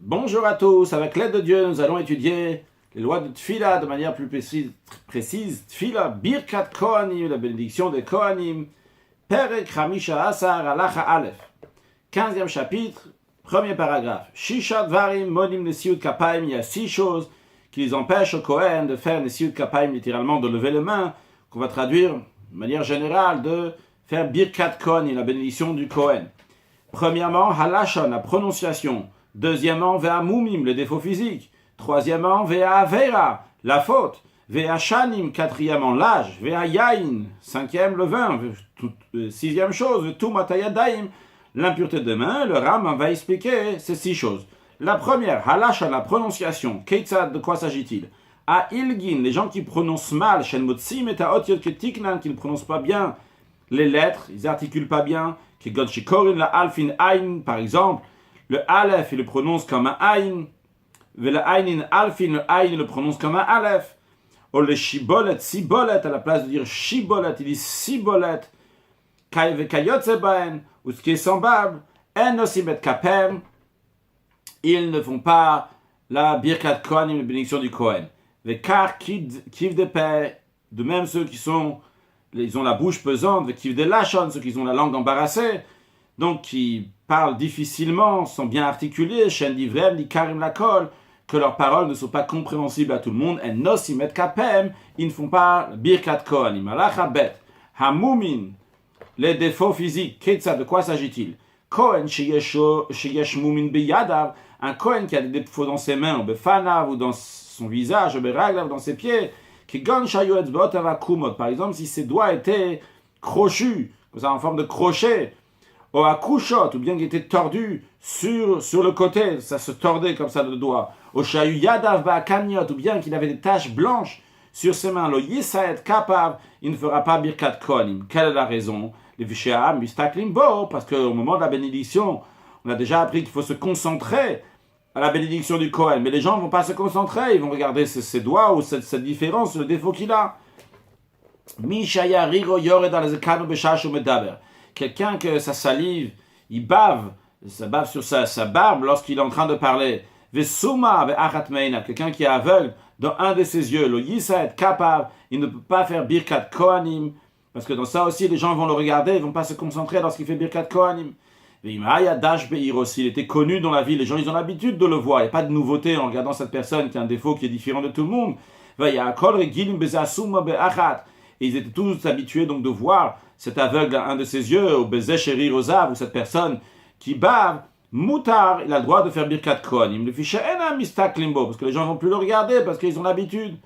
Bonjour à tous, avec l'aide de Dieu, nous allons étudier les lois de Tfila de manière plus précise. Tfila, Birkat Kohanim, la bénédiction des Kohanim, Perek Hamisha Asar, Halacha Aleph. 15e chapitre, premier paragraphe. Shisha Dvarim, Monim Nesiut Kapaim, il y a 6 choses qui les empêchent au Kohen de faire Nesiut Kapaim, littéralement de lever les mains, qu'on va traduire de manière générale de faire Birkat Kohanim, la bénédiction du Kohen. Premièrement, Halashon, la prononciation. Deuxièmement, Ve'amumim, le défaut physique. Troisièmement, Ve'avera, la faute. Ve'ashanim, quatrièmement, l'âge. Ve'ayain, cinquième, le vin. Sixième chose, Tumatayadaim, l'impureté des mains. Le Ram va expliquer ces 6 choses. La première, Halashon, la prononciation. Keitzad, de quoi s'agit-il? A Ilgin, les gens qui prononcent mal, Shenmotsim et Taotiot Ketiknan, qui ne prononcent pas bien les lettres, ils n'articulent pas bien. Kegon Shikorin, la Alfin Ain, par exemple. Le Aleph, il le prononce comme un Aïn. Le Aïnin Alfin, le Aïn, il le prononce comme un Aleph. Ou le Shibolet, Sibolet, à la place de dire Shibolet, il dit Sibolet. Kayotzebaen, ou ce qui est semblable. En Osimet Kapem, ils ne font pas la Birkat Kohanim, la bénédiction du Kohen. Les Kar Kiv de paix, de même ceux qui sont, ils ont la bouche pesante, les Kiv de Lachon, ceux qui ont la langue embarrassée, donc qui parlent difficilement, sont bien articulés, Shen Divrem, ni Karim Lakol, que leurs paroles ne sont pas compréhensibles à tout le monde, et Nosimet Kapem, ils ne font pas Birkat Kohanim. Alachabet, Hamumin, les défauts physiques, Ketsa, de quoi s'agit-il? Kohen Sheyesh Mumin Biyadav, un Kohen qui a des défauts dans ses mains, ou Befanav, ou dans son visage, ou Beraglav, dans ses pieds, qui Gon Shayuetz Beotava Kumot, par exemple, si ses doigts étaient crochus, comme ça en forme de crochet, ou à couchot, ou bien qu'il était tordu sur le côté, ça se tordait comme ça le doigt, ou Shayu Yadav Ba'akaniot, ou bien qu'il avait des taches blanches sur ses mains, le Yisaet Kapav, il ne fera pas Birkat Kohanim. Quelle est la raison? Les Vishéam, Mistaklim Bo, parce qu'au moment de la bénédiction, on a déjà appris qu'il faut se concentrer à la bénédiction du Kohen, mais les gens ne vont pas se concentrer, ils vont regarder ses doigts ou cette différence, le défaut qu'il a. Mishaya Rigo Yored al Zekanu Beshashu Medaber. Quelqu'un que sa salive, il bave, ça bave sur sa barbe lorsqu'il est en train de parler. Vesuma ve'achat meina, quelqu'un qui est aveugle dans un de ses yeux, le Yisaet Kapav, il ne peut pas faire Birkat Kohanim, parce que dans ça aussi, les gens vont le regarder, ils ne vont pas se concentrer lorsqu'il fait Birkat Kohanim. Ve'imaya Dash Be'ir aussi, il était connu dans la ville, les gens ils ont l'habitude de le voir, il n'y a pas de nouveauté en regardant cette personne qui a un défaut qui est différent de tout le monde. Ve'yakol Regilim Bezasuma Be'achat, et ils étaient tous habitués donc de voir cet aveugle à un de ses yeux, ou Bezesheri Rosav, ou cette personne qui bave, Moutar, il a le droit de faire Birkat Kohanim. Le fichier Ena Mistaklimbo, parce que les gens ne vont plus le regarder, parce qu'ils ont l'habitude.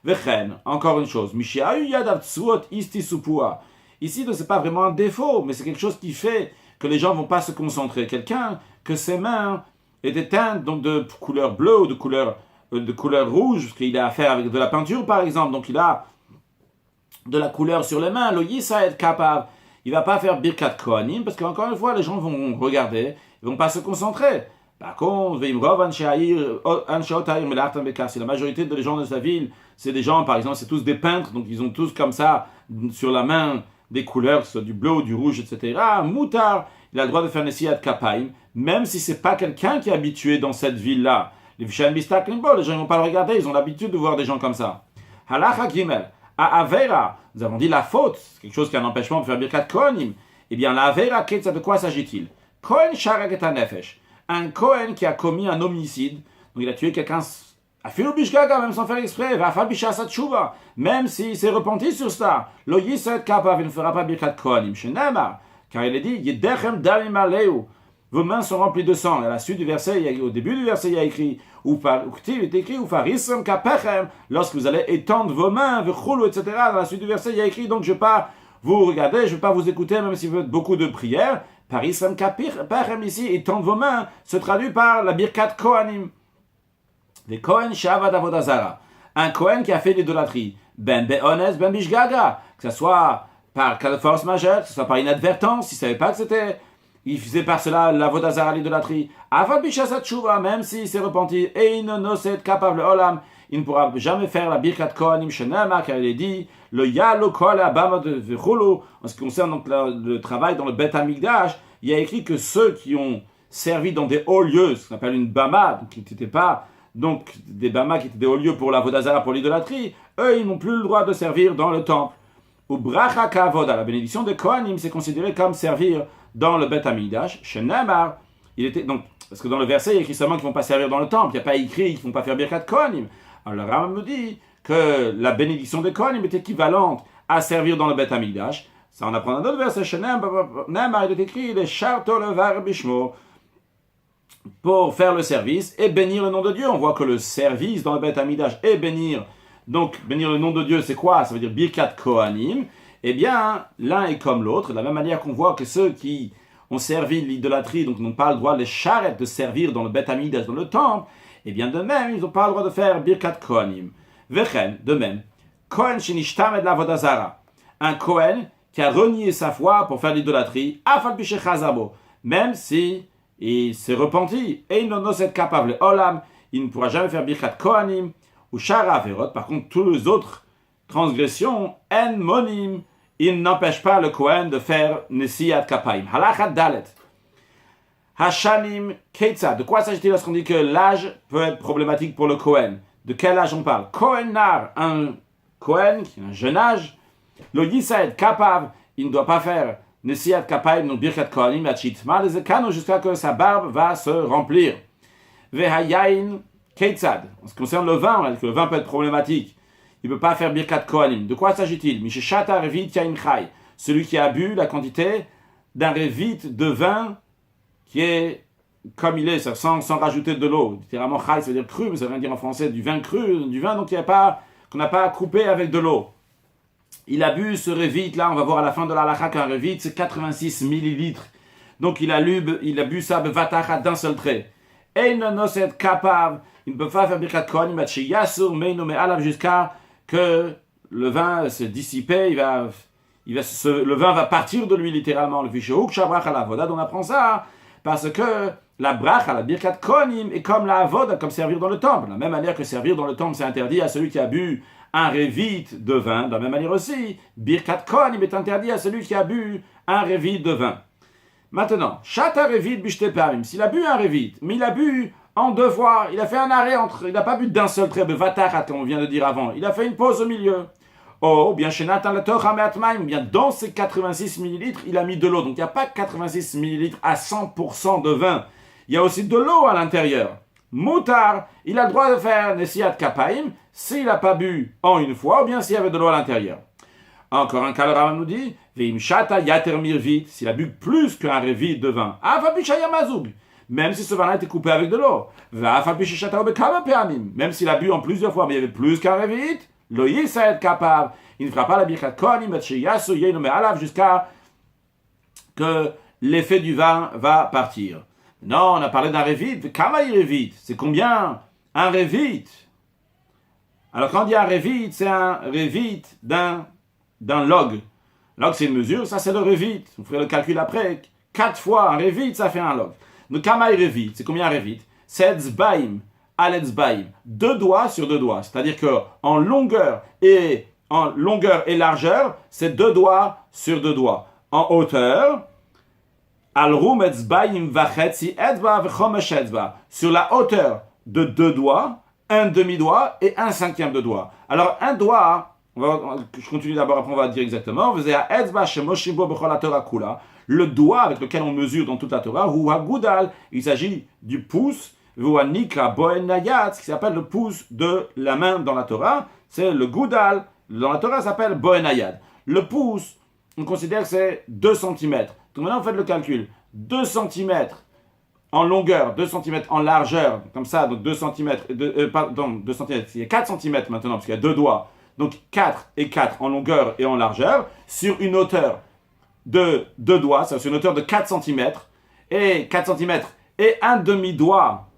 Vechen, encore une chose, Mishiahu Yadav Tsuot Isti Supua. Ici, ce n'est pas vraiment un défaut, mais c'est quelque chose qui fait que les gens ne vont pas se concentrer. Quelqu'un que ses mains étaient teintes donc de couleur bleue ou de couleur rouge, parce qu'il a affaire avec de la peinture par exemple, donc il a de la couleur sur les mains, le Yisaet Kapav, il ne va pas faire Birkat Kohanim, parce qu'encore une fois, les gens vont regarder, ils ne vont pas se concentrer. Par contre, si la majorité des gens de sa ville, c'est des gens, par exemple, c'est tous des peintres, donc ils ont tous comme ça, sur la main, des couleurs, que ce soit du bleu ou du rouge, etc. Moutar, il a le droit de faire Nesiat Kapaim, même si ce n'est pas quelqu'un qui est habitué dans cette ville-là. Les Vishan Bistak Limbo, les gens ne vont pas le regarder, ils ont l'habitude de voir des gens comme ça. Halacha Gimel. À Avera, nous avons dit la faute, c'est quelque chose qui a un empêchement de faire Birkat Kohanim. Eh bien, la Avera, de quoi s'agit-il? Kohen Sharaget HaNefesh, un Kohen qui a commis un homicide, donc il a tué quelqu'un, Afilu Bishgaga, même sans faire exprès, Vafal Bishasat Shuva, même s'il s'est repenti sur ça, Lo Yisaet Kapav, il ne fera pas Birkat Kohanim. Shenema, car il est dit, Yedechem Damim Aleu, vos mains sont remplies de sang. Et à la suite du verset, au début du verset, il y a écrit, il est écrit, Ufarisem Kapechem, lorsque vous allez étendre vos mains, Vechulu, etc. Dans la suite du verset, il y a écrit, donc je ne vais pas vous regarder, je ne vais pas vous écouter, même si vous faites beaucoup de prières. Parisem Kapechem ici, étendre vos mains, se traduit par la Birkat Kohanim. Des Kohen Shavad Avodazara, un Kohen qui a fait l'idolâtrie, Ben Be'ones, Ben Bishgaga, que ce soit par cas de force majeure, que ce soit par inadvertance, s'il ne savait pas que c'était. Il faisait par cela l'avodazara, l'idolâtrie. Afal bishasat shuva, même s'il s'est repenti, et il noset capable olam, il ne pourra jamais faire la birkat kohanim shenema, car il est dit, le yalo kol abama de vechulu, en ce qui concerne donc le travail dans le Bet Hamikdash, il y a écrit que ceux qui ont servi dans des hauts lieux, ce qu'on appelle une bama, donc qui n'étaient pas, donc des bamas qui étaient des hauts lieux pour la vodazara, pour l'idolâtrie, eux, ils n'ont plus le droit de servir dans le temple. Ou bracha kavoda, la bénédiction de Kohanim, c'est considéré comme servir dans le Bet Amidash. Chez Nemar, il était donc, parce que dans le verset, il y a écrit seulement qu'ils ne vont pas servir dans le temple, il n'y a pas écrit qu'ils ne vont pas faire Birkat Kohanim. Alors le Rambam me dit que la bénédiction de Kohanim est équivalente à servir dans le Bet Amidash. Ça, on apprend dans d'autres versets. Chez Nemar, il est écrit les charto levar bishmo, pour faire le service et bénir le nom de Dieu. On voit que le service dans le Bet Amidash est bénir. Donc, bénir le nom de Dieu, c'est quoi? Ça veut dire Birkat Kohanim. Eh bien, l'un est comme l'autre. De la même manière qu'on voit que ceux qui ont servi l'idolâtrie, donc n'ont pas le droit, les charrettes, de servir dans le Bet Amidash, dans le temple, eh bien, de même, ils n'ont pas le droit de faire Birkat Kohanim. Vechen, de même, Kohen shenishtamed l'avodah zara. Un Kohen qui a renié sa foi pour faire l'idolâtrie, afal biche chazabo, même si il s'est repenti, et il n'en est capable. Olam, il ne pourra jamais faire Birkat Kohanim, ou Shara Averot. Par contre, tous les autres transgressions, En Monim, il n'empêche pas le Kohen de faire Nesiyat Kapaim. Halachat Dalet. Hashanim Keitza. De quoi s'agit-il lorsqu'on dit que l'âge peut être problématique pour le Kohen? De quel âge on parle? Kohen Nar, un Kohen qui a un jeune âge. Le Yisaed Kapav, il ne doit pas faire Nesiyat Kapaim, non Birkat Kohanim, Achitma, les Ekano, jusqu'à que sa barbe va se remplir. Vehayain Keitzad. En ce qui concerne le vin, on a dit que le vin peut être problématique. Il ne peut pas faire Birkat Kohanim. De quoi s'agit-il? Misheshata Revit Yain Chai. Celui qui a bu la quantité d'un revit de vin qui est comme il est, sans rajouter de l'eau. Littéralement, Chai, ça veut dire cru, mais ça veut dire en français du vin cru, du vin donc qu'on n'a pas coupé avec de l'eau. Il a bu ce revit, là, on va voir à la fin de la halakha qu'un revit, c'est 86 millilitres. Donc il a bu ça bevatachat d'un seul trait. Et noset kapav. Il ne peut pas faire Birkat Kohanim jusqu'à que le vin se dissiper, le vin va partir de lui littéralement. Le Vishouk Shabrach à la Avoda, on apprend ça parce que la bracha, la Birkat Kohanim est comme la Avoda, comme servir dans le temple. De la même manière que servir dans le temple, c'est interdit à celui qui a bu un revit de vin. De la même manière aussi, Birkat Kohanim est interdit à celui qui a bu un revit de vin. Maintenant, Shata revit bishte pamim. S'il a bu un revit, mais il a bu en deux fois, il a fait un arrêt il n'a pas bu d'un seul trait, bevatachat, comme on vient de dire avant. Il a fait une pause au milieu. Oh, bien chez Nathan la Torah Meatmaim, bien dans ces 86 millilitres, il a mis de l'eau. Donc il n'y a pas 86 millilitres à 100% de vin. Il y a aussi de l'eau à l'intérieur. Moutar, il a le droit de faire Nesiyat Kapaim s'il n'a pas bu en une fois, ou bien s'il y avait de l'eau à l'intérieur. Encore un cas, le Rambam nous dit, Veim Shata Yater Mirvit, s'il a bu plus qu'un revit de vin. Afabishaya Mazoug. Même si ce vin a été coupé avec de l'eau. Même s'il a bu en plusieurs fois, mais il y avait plus qu'un revit, lo yisaed kapav, il ne fera pas la birkat kohanim jusqu'à que l'effet du vin va partir. Non, on a parlé d'un revit. Kama revit, c'est combien un revit? Alors quand on dit un revit, c'est un revit d'un log. Log c'est une mesure, ça c'est le revit. Vous ferez le calcul après. 4 fois un revit, ça fait un log. Le kamay revit, c'est combien un revit? C'est etzbaim, al etzbaim. 2 doigts sur 2 doigts. C'est-à-dire que en longueur et largeur, c'est 2 doigts sur 2 doigts. En hauteur, al rum etzbaim vachetzi etzba v'chomesh etzba. Sur la hauteur de 2 doigts, un demi-doigt et un cinquième de doigt. Alors un doigt, je continue d'abord, après on va dire exactement. Vous avez etzba shemoshimbo b'chol haTorah kula. Le doigt avec lequel on mesure dans toute la Torah, ou Goudal, il s'agit du pouce, ou Nikra Boenayat, ce qui s'appelle le pouce de la main dans la Torah, c'est le Goudal, dans la Torah ça s'appelle Boenayad. Le pouce, on considère que c'est 2 cm. Donc maintenant, vous faites le calcul. 2 cm en longueur, 2 cm en largeur, comme ça, donc 2 cm, 2 cm, il y a 4 cm maintenant, parce qu'il y a 2 doigts. Donc 4 et 4 en longueur et en largeur, sur une hauteur de 2 doigts, c'est une hauteur de 4 cm, et 4 cm, et un demi-doigt,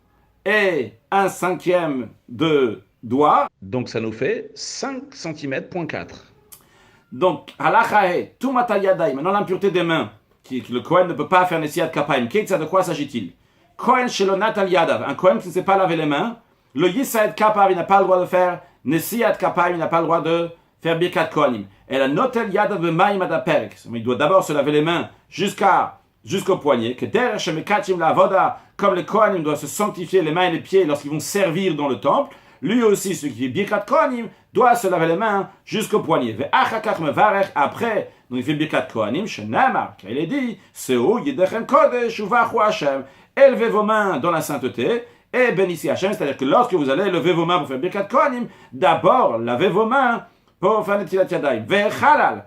et un cinquième de doigt. Donc ça nous fait 5 cm.4. Donc, halachae, tumata yadai, maintenant l'impureté des mains, que le Kohen ne peut pas faire Nesiyat Kapaim. De quoi s'agit-il? Kohen shelonat al yadav, un Kohen qui ne sait pas laver les mains, le Yisaed Kapav, il n'a pas le droit de faire Nesiyat Kapaim, il n'a pas le droit de faire Birkat Kohanim. Et la notel yadav b'maim adaperek. Il doit d'abord se laver les mains jusqu'à jusqu'au poignet, que der shemekatim la voda, comme les Kohanim doivent se sanctifier les mains et les pieds lorsqu'ils vont servir dans le temple, lui aussi, celui qui fait Birkat Kohanim, doit se laver les mains jusqu'au poignet. Après, donc il fait Birkat Kohanim, Shenamar, car il est dit, Seu yidechem kodesh uvachu Hashem, élevez vos mains dans la sainteté, et bénissez Hashem, c'est-à-dire que lorsque vous allez lever vos mains pour faire Birkat Kohanim, d'abord, lavez vos mains pour faire Netilat Yadayim. Ve'chalal.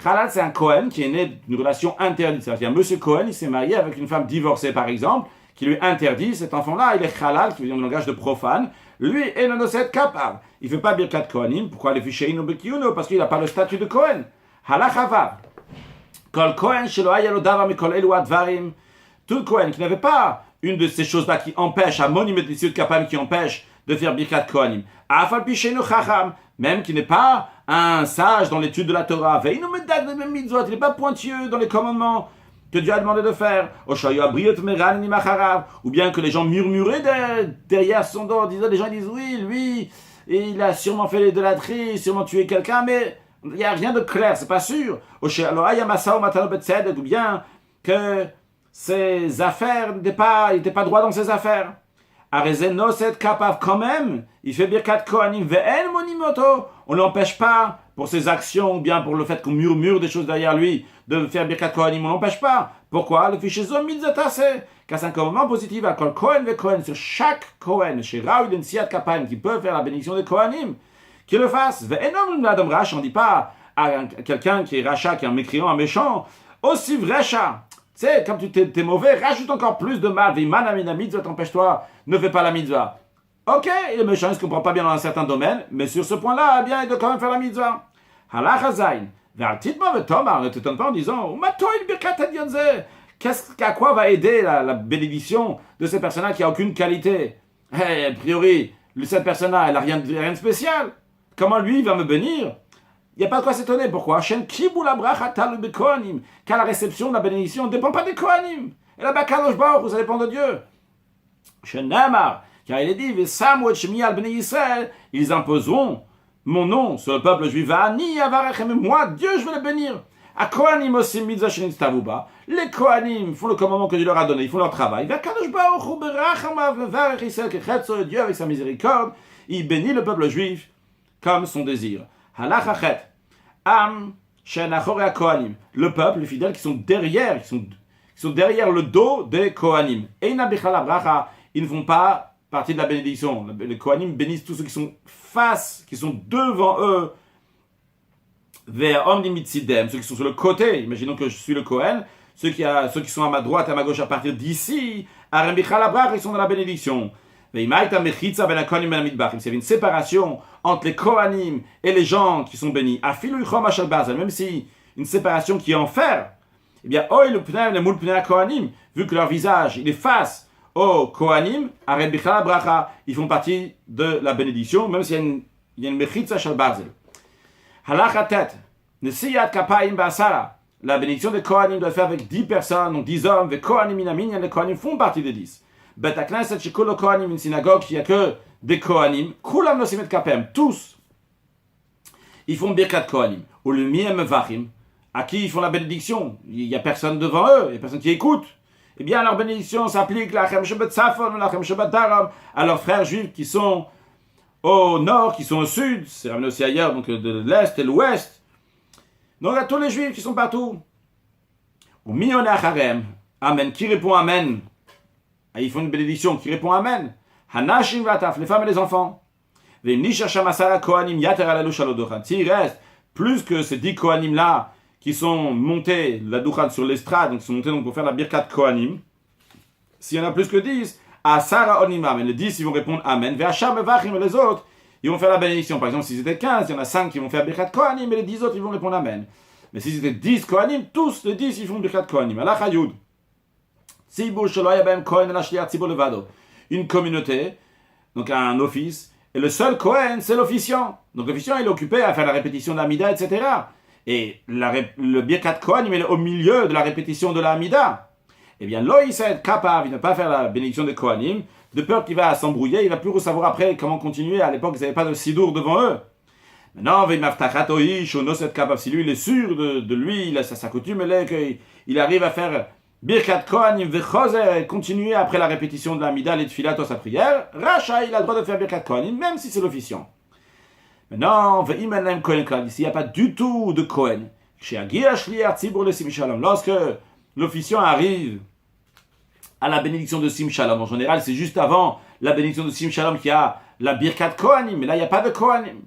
Chalal, c'est un Kohen qui est né d'une relation interdite. C'est-à-dire, monsieur Cohen, il s'est marié avec une femme divorcée, par exemple, qui lui interdit, cet enfant-là, il est Chalal, qui veut dire le langage de profane. Lui, est nonoset kapar. Il ne fait pas Birkat Kohanim. Pourquoi le fiché Inobekiuno? Parce qu'il n'a pas le statut de Kohen. Halachavav. Kol Kohen, shelo ayalo davar mikol elu advarim. Tout Kohen qui n'avait pas une de ces choses-là qui empêche, à monim et de kapam, qui empêche de faire Birkat Kohanim. Afal pichenu chacham. Même qui n'est pas un sage dans l'étude de la Torah. Il n'est pas pointueux dans les commandements que Dieu a demandé de faire. Ou bien que les gens murmuraient derrière son dos, disant, les gens disent, oui, lui, il a sûrement fait l'idolâtrie, sûrement tué quelqu'un, mais il n'y a rien de clair, c'est pas sûr. Ou bien que ses affaires il n'était pas droit dans ses affaires. Quand même, il fait Birkat Kohanim, on ne l'empêche pas pour ses actions, ou bien pour le fait qu'on murmure des choses derrière lui, de faire Birkat Kohanim, on ne l'empêche pas. Pourquoi? Le fichier Zom Mitzatase, car c'est un commandement positif à Kol Kohen ve Kohen, sur chaque Kohen, chez Raoul et Siat Kapam, qui peut faire la bénédiction des Kohanim, qu'il le fasse. Ve'enom l'adam racha, on ne dit pas à quelqu'un qui est racha, qui est un mécréant, un méchant, aussi vracha. Tu sais, comme tu t'es mauvais, rajoute encore plus de mal. Vimana mina mitzvah, t'empêche-toi, ne fais pas la mitzvah. Ok, le méchant, il ne se comprend pas bien dans un certain domaine, mais sur ce point-là, bien, il doit quand même faire la mitzvah. Halach hazayin. Ve'altitma ve'tomar, ne t'étonne pas en disant, Matoil birkat hadyanze. À quoi va aider la bénédiction de cette personne-là qui n'a aucune qualité? A priori, cette personne-là, elle n'a rien de spécial. Comment lui, il va me bénir? Il n'y a pas de quoi s'étonner. Pourquoi? Car la réception de la bénédiction ne dépend pas des Kohanim. Et la Bakadosh Baruch, ça dépend de Dieu. Car il est dit, ils imposeront mon nom sur le peuple juif. Moi, Dieu, je vais le bénir. Les Kohanim font le commandement que Dieu leur a donné, ils font leur travail. Dieu, avec sa miséricorde, il bénit le peuple juif comme son désir. Halachachet, Am, Shenachore Kohanim, le peuple, les fidèles qui sont derrière le dos des Kohanim. Eina Bichala Bracha, ils ne font pas partie de la bénédiction. Les Kohanim bénissent tous ceux qui sont face, qui sont devant eux, vers Omni Mitzidem, ceux qui sont sur le côté. Imaginons que je suis le Kohen, ceux qui sont à ma droite, à ma gauche, à partir d'ici, à Bichala Bracha, ils sont dans la bénédiction. S'il y avait une séparation entre les Kohanim et les gens qui sont bénis, même si une séparation qui est en fer, eh bien, vu que leur visage il est face aux Kohanim, ils font partie de la bénédiction, même s'il y a une mechitza shel barzel. Halachatet, nesiyat kapayim basara, la bénédiction des Kohanim doit faire avec 10 personnes, donc 10 hommes, et Kohanim inamin, les Kohanim font partie des 10. Bet HaKnesset shekolo Kohanim, une synagogue qui a que des Kohanim, kulam nosim et kapem, tous, ils font Birkat Kohanim. Ou le miem vachim, à qui ils font la bénédiction. Il n'y a personne devant eux, il n'y a personne qui écoute. Eh bien, leur bénédiction s'applique lachem shebet Safon, lachem shebet Daram, à leurs frères juifs qui sont au nord, qui sont au sud, c'est ramené aussi ailleurs, donc de l'est et l'ouest. Donc à tous les juifs qui sont partout. Ou miyone acharem, amen, qui répond amen. Ils font une bénédiction qui répond Amen. Hanashim vataf, les femmes et les enfants. S'il reste plus que ces 10 Kohanim là qui sont montés la Duchan sur l'estrade, donc ils sont montés donc, pour faire la Birkat Kohanim, s'il y en a plus que 10, à Sarah Onim Amen, les 10 ils vont répondre Amen, Ve'asham Vachim et les autres ils vont faire la bénédiction. Par exemple, s'ils étaient 15, il y en a 5 qui vont faire Birkat Kohanim et les 10 autres ils vont répondre Amen. Mais s'ils étaient 10 Kohanim, tous les 10 ils font Birkat Kohanim. Allah Chayud. Une communauté, donc un office, et le seul Kohen, c'est l'officiant. Donc l'officiant, il est occupé à faire la répétition de l'Amida, etc. Et le Birkat Kohen, il est au milieu de la répétition de l'Amida. Eh bien, Loïsed Kapav, il ne va pas faire la bénédiction des Kohanim, de peur qu'il va s'embrouiller, il va plus savoir après comment continuer. À l'époque, ils n'avaient pas de sidour devant eux. Maintenant, si lui, il est sûr de lui, il a sa coutume, il arrive à faire Birkat Kohanim vechozer et continuer après la répétition de la Mida et de Filato sa prière, Racha, il a le droit de faire Birkat Kohanim, même si c'est l'officiant. Maintenant, ve'imen Kohen Klal, ici il n'y a pas du tout de Kohen. Lorsque l'officiant arrive à la bénédiction de Sim Shalom, en général, c'est juste avant la bénédiction de Sim Shalom qu'il y a la Birkat Kohanim, mais là il n'y a pas de Kohanim.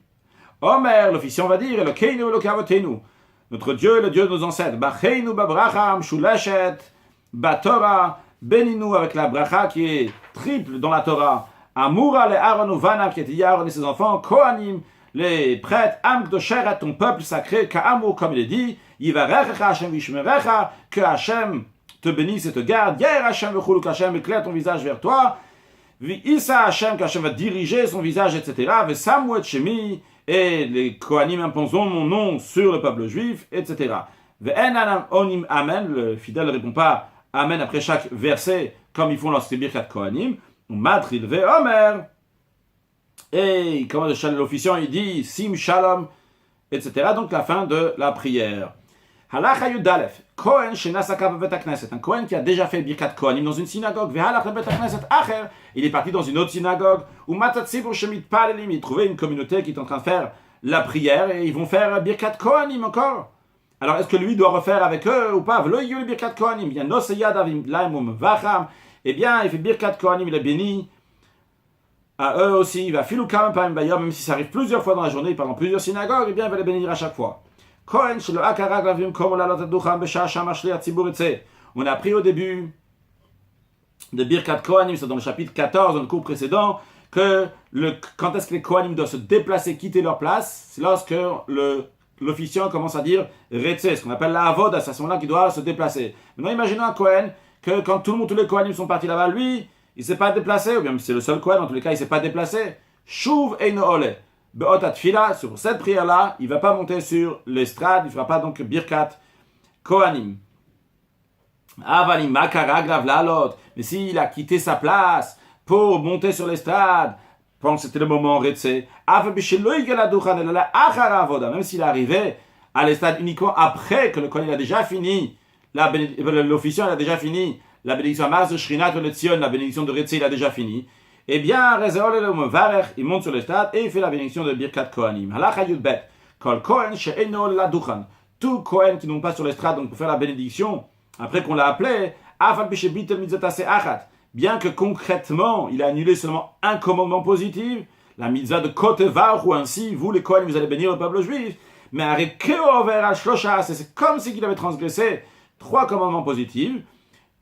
Omer, l'officiant va dire, Elokeinu, Elokavotenu, notre Dieu, le Dieu de nos ancêtres, Bacheinu, Babracha, Mshuleshet, Batora, bénis-nous avec la bracha qui est triple dans la Torah. Amoura, le Aaron Uvana, qui est Aaron et ses enfants, Kohanim, les prêtres, Am Kdosheret, ton peuple sacré, Ka'amu, comme il est dit, Yivarecha Hashem Vishmerecha, que Hashem te bénisse et te garde, Yair Hashem Vechulu, qu'Hashem éclaire ton visage vers toi, V'Issa Hashem, qu'Hashem va diriger son visage, etc. V'Samuet Shemi, et les Kohanim imposeront mon nom sur le peuple juif, etc. V'en onim amen, le fidèle ne répond pas amen après chaque verset, comme ils font lorsque c'est Birkat Kohanim, ou matril ve'omer, et comment l'officiant il dit sim shalom, etc. Donc la fin de la prière. Halacha Yudalef, Kohen shenasaka bevet hakneset, un Kohen qui a déjà fait Birkat Kohanim dans une synagogue, ve'halach bevet hakneset acher, il est parti dans une autre synagogue, ou matatzibur shemitpalelim, il trouvait une communauté qui est en train de faire la prière et ils vont faire Birkat Kohanim encore. Alors est-ce que lui doit refaire avec eux ou pas? V'lo yul Birkat Kohanim, bien noseyad avim laimum vacham, eh bien il fait Birkat Kohanim, il est béni à eux aussi, il va filou kam pam bayom, même si ça arrive plusieurs fois dans la journée pendant plusieurs synagogues, eh bien il va les bénir à chaque fois. On a appris au début de Birkat Kohanim, c'est dans le chapitre 14, dans le cours précédent, que quand est-ce que les Kohanim doivent se déplacer, quitter leur place, c'est lorsque l'officiant commence à dire Retse, ce qu'on appelle la Avoda, c'est à ce moment-là qu'il doit se déplacer. Maintenant, imaginons un Kohen, que quand tous les Kohanim sont partis là-bas, lui, il ne s'est pas déplacé, ou bien c'est le seul Kohen, en tous les cas, il ne s'est pas déplacé. Shuv Eino Ole. Be'otat Fila, sur cette prière-là, il ne va pas monter sur l'estrade, il ne fera pas donc Birkat Kohanim. Avalim Makara Glav Lalot. Mais s'il a quitté sa place pour monter sur l'estrade, pense que c'était le moment Retse, même s'il arrivait à l'estrade uniquement après que le Kohen a déjà fini, l'officiant a déjà fini, la bénédiction à Mars de Shrinat le Tzion, la bénédiction de Retse, il a déjà fini. Eh bien, il monte sur l'estrade et il fait la bénédiction de Birkat Kohanim. Halacha Yudbet. Kol Kohen she'eno laduchan. Tout Kohen qui n'ont pas sur l'estrade, donc pour faire la bénédiction, après qu'on l'a appelé, afal bishebitel mitzvot achat. Bien que concrètement, il a annulé seulement un commandement positif, la mitzvah de Kotevar, ou ainsi, vous les Kohen, vous allez bénir le peuple juif. Mais avec Keover al Shlosha, c'est comme s'il avait transgressé 3 commandements positifs.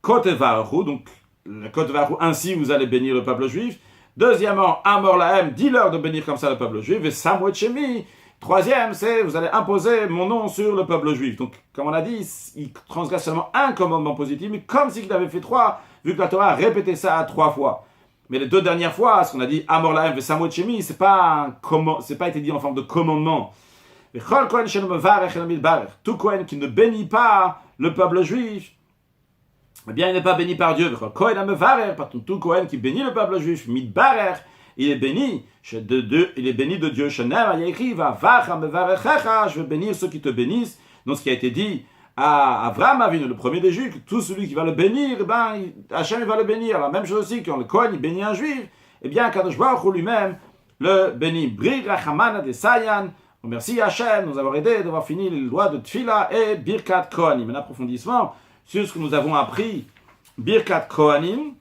Kotevar, donc le Kotevar, ainsi vous allez bénir le peuple juif. Deuxièmement, Amor Lahem, dis-leur de bénir comme ça le peuple juif. Et Samouet Shemi. Troisième, c'est vous allez imposer mon nom sur le peuple juif. Donc, comme on a dit, il transgresse seulement un commandement positif, mais comme s'il avait fait 3, vu que la Torah a répété ça 3 fois. Mais les 2 dernières fois, ce qu'on a dit Amor Lahem et Samouet Shemi, c'est pas été dit en forme de commandement. Tout Kohen qui ne bénit pas le peuple juif, eh bien, il n'est pas béni par Dieu. Tout Kohen qui bénit le peuple juif, il est béni de Dieu. Je vais bénir ceux qui te bénissent. Donc, ce qui a été dit à Avraham Avinu, le premier des Juifs, que tout celui qui va le bénir, Hachem va le bénir. La même chose aussi, quand le Kohen il bénit un Juif, eh bien, Kadosh Baruch Hu lui-même le bénit. Bri Rachamana de Sayan. Merci Hachem de nous avoir aidé, d'avoir fini les lois de Tfila et Birkat Kohanim. Un approfondissement sur ce que nous avons appris, Birkat Kohanim.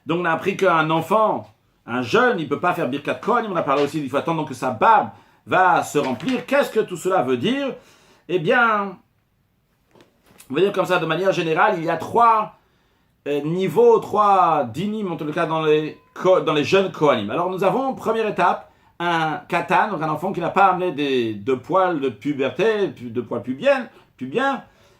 Donc on a appris qu'un enfant, un jeune, il ne peut pas faire Birkat Kohanim. On a parlé aussi qu'il faut attendre que sa barbe va se remplir. Qu'est-ce que tout cela veut dire? Eh bien, on va dire comme ça, de manière générale, il y a 3 niveaux, 3 dinim, en tout cas dans les jeunes Kohanim. Alors nous avons, première étape, un katan, donc un enfant qui n'a pas amené de poils de puberté, de poils pubiens,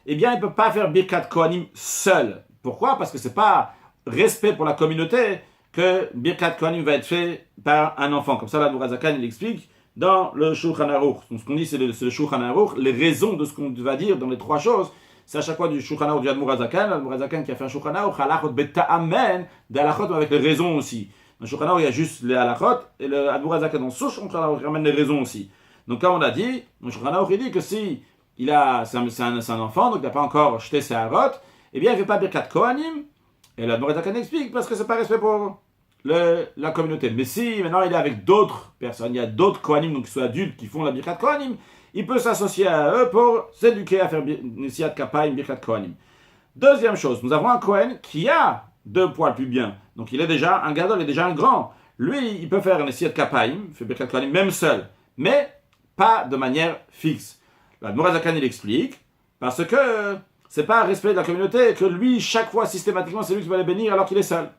eh bien, il ne peut pas faire Birkat Kohanim seul. Pourquoi? Parce que ce n'est pas respect pour la communauté que Birkat Kohanim va être fait par un enfant. Comme ça, l'Admour HaZakan, il explique dans le Shulchan Aruch. Donc, ce qu'on dit, c'est le Shulchan Aruch. Les raisons de ce qu'on va dire dans les 3 choses, c'est à chaque fois du Shulchan Aruch du Admour HaZakan. L'Admour HaZakan qui a fait un Shulchan Aruch, halachot beta'amen, des halachot avec les raisons aussi. Dans le Shulchan Aruch, il y a juste les halachot, et le Admour HaZakan dans ce Shulchan Aruch ramène les raisons aussi. Donc, comme on a dit, le Shulchan Aruch, il dit que si c'est un enfant, donc il n'a pas encore jeté ses harot, eh bien, il ne fait pas Birkat Kohanim. Et la Admorat Zakan explique, parce que c'est pas respect pour la communauté. Mais si maintenant il est avec d'autres personnes, il y a d'autres Kohanim, donc qui sont adultes, qui font la Birkat Kohanim, il peut s'associer à eux pour s'éduquer à faire Nesiat Kapayim, Birkat Kohanim. Deuxième chose, nous avons un Kohen qui a 2 poils plus bien. Donc il est déjà un gadol, il est déjà un grand. Lui, il peut faire un Nesiat Kapayim, fait Birkat Kohanim même seul, mais pas de manière fixe. L'Admorat Zakan il explique, parce que c'est pas un respect de la communauté que lui, chaque fois, systématiquement, c'est lui qui va les bénir alors qu'il est seul.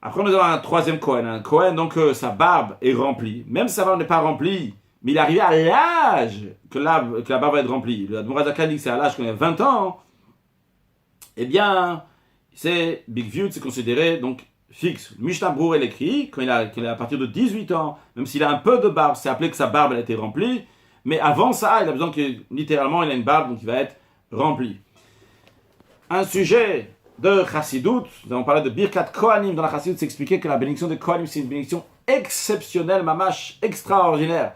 Après, nous avons un troisième Kohen. Un Kohen, donc sa barbe est remplie. Même si sa barbe n'est pas remplie, mais il est arrivé à l'âge que la barbe va être remplie. L'Admorat Zakan dit que c'est à l'âge qu'on a 20 ans. Eh bien, c'est Big View, c'est considéré donc fixe. Mishnah Brura, elle écrit qu'il est à partir de 18 ans, même s'il a un peu de barbe, c'est appelé que sa barbe elle a été remplie. Mais avant ça, il a besoin que, littéralement, il a une barbe, donc il va être rempli. Un sujet de Chassidut, nous avons parlé de Birkat Kohanim dans la Chassidut, c'est expliqué que la bénédiction de Kohanim c'est une bénédiction exceptionnelle, mamash, extraordinaire.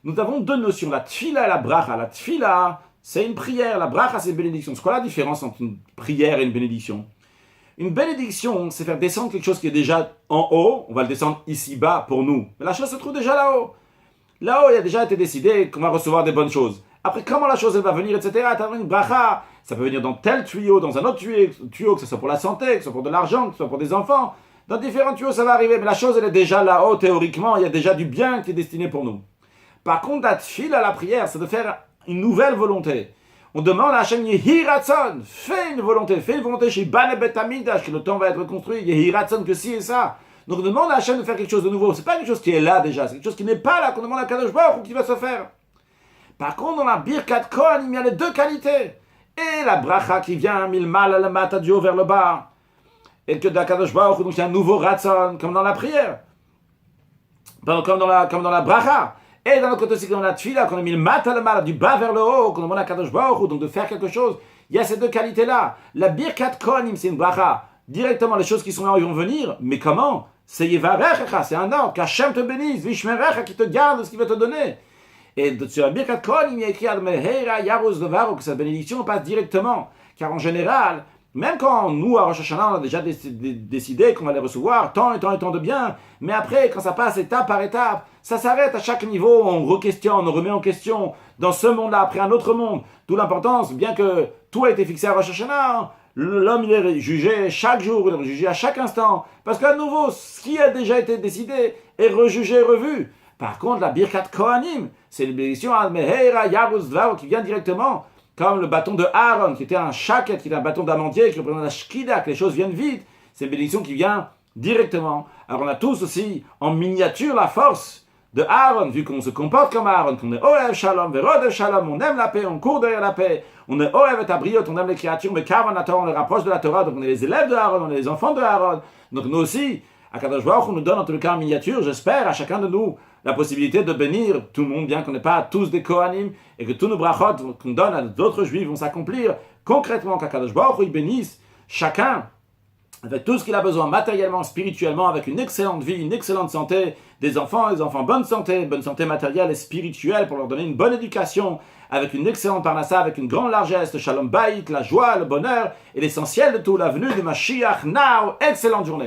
Nous avons 2 notions, la tfila et la bracha. La tfila, c'est une prière, la bracha c'est une bénédiction. C'est quoi la différence entre une prière et une bénédiction? Une bénédiction, c'est faire descendre quelque chose qui est déjà en haut, on va le descendre ici-bas pour nous. Mais la chose se trouve déjà là-haut. Là-haut, il a déjà été décidé qu'on va recevoir des bonnes choses. Après, comment la chose elle va venir, etc. Tu as une bracha, ça peut venir dans tel tuyau, dans un autre tuyau, que ce soit pour la santé, que ce soit pour de l'argent, que ce soit pour des enfants. Dans différents tuyaux, ça va arriver. Mais la chose, elle est déjà là-haut, théoriquement. Il y a déjà du bien qui est destiné pour nous. Par contre, la tfila à la prière, c'est de faire une nouvelle volonté. On demande à Hachem, Yehi Ratzon, fais une volonté chez Bane Bet Amidash, que le temps va être construit. Yehi Ratzon, que si et ça. Donc on demande à Hachem de faire quelque chose de nouveau. C'est pas quelque chose qui est là déjà, c'est quelque chose qui n'est pas là, qu'on demande à Kadosh Baruch Hu qui va se faire. Par contre, dans la Birkat Kohanim, il y a les 2 qualités. Et la bracha qui vient, milmal al mata du haut vers le bas. Et que dans Kadosh Baruch Hu, donc il y a un nouveau ratzon, comme dans la prière. Comme dans la bracha. Et dans le côté aussi, dans la tfila, qu'on a mis le mata al mata du bas vers le haut, qu'on demande à Kadosh Baruch Hu, donc de faire quelque chose. Il y a ces 2 qualités-là. La Birkat Kohanim, c'est une bracha. Directement, les choses qui sont là, ils vont venir. Mais comment? C'est Yevarecha, c'est un ordre. Qu'Hachem te bénisse, Vishmerecha, qui te garde ce qu'il va te donner. Et sur la Birkat Kohanim, il y a écrit Admeheira Yaruz Devaro, que cette bénédiction passe directement. Car en général, même quand nous, à Rosh Hashanah, on a déjà décidé qu'on va les recevoir, tant et tant et tant de bien, mais après, quand ça passe étape par étape, ça s'arrête à chaque niveau, on re-questionne, on remet en question, dans ce monde-là, après un autre monde. D'où l'importance, bien que tout a été fixé à Rosh Hashanah, l'homme il est jugé chaque jour, il est jugé à chaque instant, parce qu'à nouveau, ce qui a déjà été décidé est rejugé et revu. Par contre, la Birkat Kohanim, c'est une bénédiction Admeheira Yaruz Dvar qui vient directement, comme le bâton de Aaron, qui était un shaket, qui était un bâton d'amandier, qui représente la shkida, que les choses viennent vite. C'est une bénédiction qui vient directement. Alors on a tous aussi en miniature la force de Aaron, vu qu'on se comporte comme Aaron, qu'on est Oev Shalom, Verodev Shalom, on aime la paix, on court derrière la paix, on est Oev et Abriot, on aime les créatures, mais Kavanata, on les rapproche de la Torah, donc on est les élèves de Aaron, on est les enfants de Aaron. Donc nous aussi, à Kadosh Baruch Hu nous donne en tout cas en miniature, j'espère, à chacun de nous, la possibilité de bénir tout le monde, bien qu'on n'est pas tous des Kohanim, et que tous nos brachot qu'on donne à d'autres juifs vont s'accomplir concrètement, qu'Akadosh Baruch Hu bénisse chacun avec tout ce qu'il a besoin matériellement, spirituellement, avec une excellente vie, une excellente santé, des enfants bonne santé matérielle et spirituelle pour leur donner une bonne éducation, avec une excellente parnassa, avec une grande largesse, le shalom bayit, la joie, le bonheur et l'essentiel de tout, la venue de Mashiach now. Excellente journée.